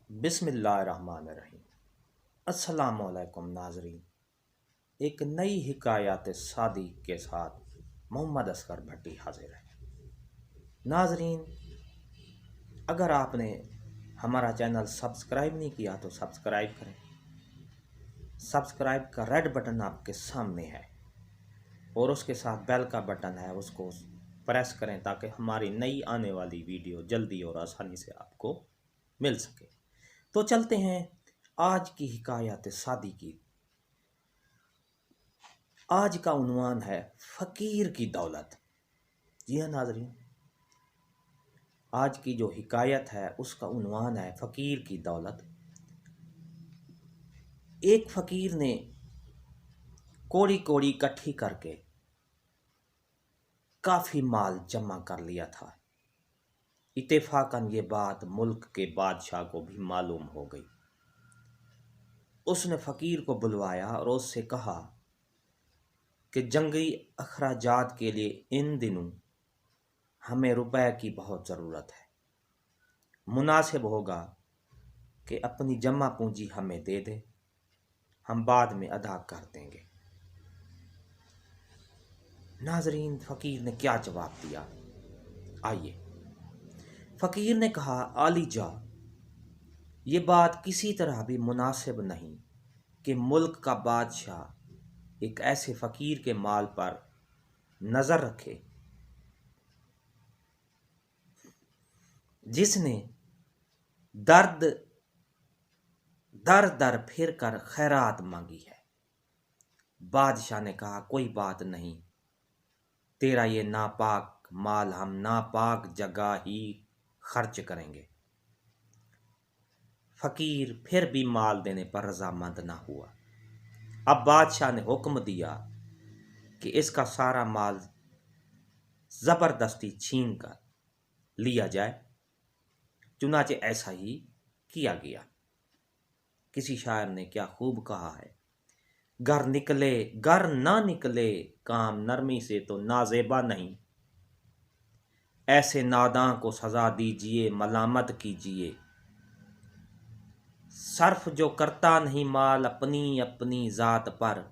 بسم اللہ الرحمن الرحیم۔ السلام علیکم ناظرین، ایک نئی حکایات سادی کے ساتھ محمد اصغر بھٹی حاضر ہے۔ ناظرین، اگر آپ نے ہمارا چینل سبسکرائب نہیں کیا تو سبسکرائب کریں۔ سبسکرائب کا ریڈ بٹن آپ کے سامنے ہے اور اس کے ساتھ بیل کا بٹن ہے، اس کو پریس کریں تاکہ ہماری نئی آنے والی ویڈیو جلدی اور آسانی سے آپ کو مل سکے۔ تو چلتے ہیں آج کی حکایات سادی کی۔ آج کا عنوان ہے فقیر کی دولت۔ جی ہاں ناظرین، آج کی جو حکایت ہے اس کا عنوان ہے فقیر کی دولت۔ ایک فقیر نے کوڑی کوڑی کٹھی کر کے کافی مال جمع کر لیا تھا۔ اتفاقاً یہ بات ملک کے بادشاہ کو بھی معلوم ہو گئی۔ اس نے فقیر کو بلوایا اور اس سے کہا کہ جنگی اخراجات کے لیے ان دنوں ہمیں روپے کی بہت ضرورت ہے۔ مناسب ہوگا کہ اپنی جمع پونجی ہمیں دے دے، ہم بعد میں ادا کر دیں گے۔ ناظرین، فقیر نے کیا جواب دیا؟ آئیے۔ فقیر نے کہا، عالی جا، یہ بات کسی طرح بھی مناسب نہیں کہ ملک کا بادشاہ ایک ایسے فقیر کے مال پر نظر رکھے جس نے در در پھر کر خیرات مانگی ہے۔ بادشاہ نے کہا، کوئی بات نہیں، تیرا یہ ناپاک مال ہم ناپاک جگہ ہی خرچ کریں گے۔ فقیر پھر بھی مال دینے پر رضامند نہ ہوا۔ اب بادشاہ نے حکم دیا کہ اس کا سارا مال زبردستی چھین کر لیا جائے۔ چنانچہ ایسا ہی کیا گیا۔ کسی شاعر نے کیا خوب کہا ہے، گر نہ نکلے کام نرمی سے تو نازیبا نہیں، ایسے ناداں کو سزا دیجئے ملامت کیجئے، صرف جو کرتا نہیں مال اپنی اپنی ذات پر،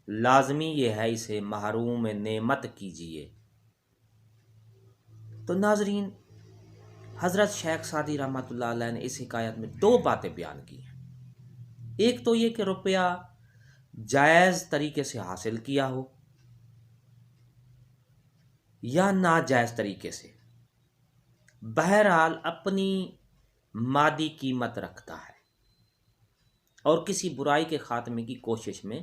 لازمی یہ ہے اسے محروم نعمت کیجئے۔ تو ناظرین، حضرت شیخ سعدی رحمۃ اللہ علیہ نے اس حکایت میں دو باتیں بیان کی ہیں۔ ایک تو یہ کہ روپیہ جائز طریقے سے حاصل کیا ہو یا ناجائز طریقے سے، بہرحال اپنی مادی قیمت رکھتا ہے اور کسی برائی کے خاتمے کی کوشش میں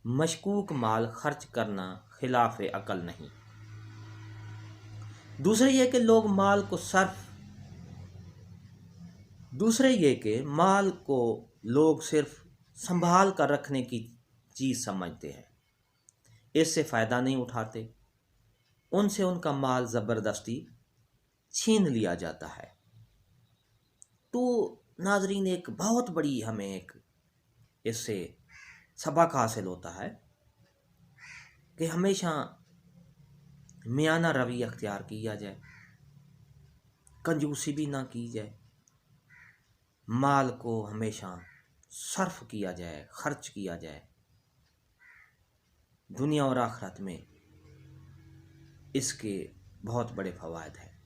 مشکوک مال خرچ کرنا خلاف عقل نہیں۔ دوسرے یہ کہ مال کو لوگ صرف سنبھال کر رکھنے کی چیز سمجھتے ہیں، اس سے فائدہ نہیں اٹھاتے، ان سے ان کا مال زبردستی چھین لیا جاتا ہے۔ تو ناظرین، ایک بہت بڑی ہمیں ایک اس سے سبق حاصل ہوتا ہے کہ ہمیشہ میانہ روی اختیار کیا جائے، کنجوسی بھی نہ کی جائے، مال کو ہمیشہ صرف کیا جائے، خرچ کیا جائے۔ دنیا اور آخرت میں اس کے بہت بڑے فوائد ہیں۔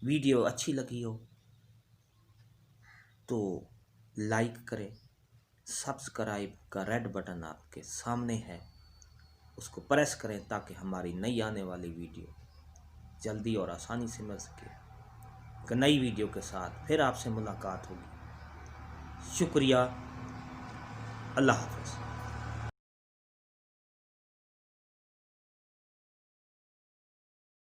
ویڈیو اچھی لگی ہو تو لائک کریں، سبسکرائب کا ریڈ بٹن آپ کے سامنے ہے، اس کو پریس کریں تاکہ ہماری نئی آنے والی ویڈیو جلدی اور آسانی سے مل سکے۔ کہ نئی ویڈیو کے ساتھ پھر آپ سے ملاقات ہوگی۔ شکریہ، اللہ حافظ۔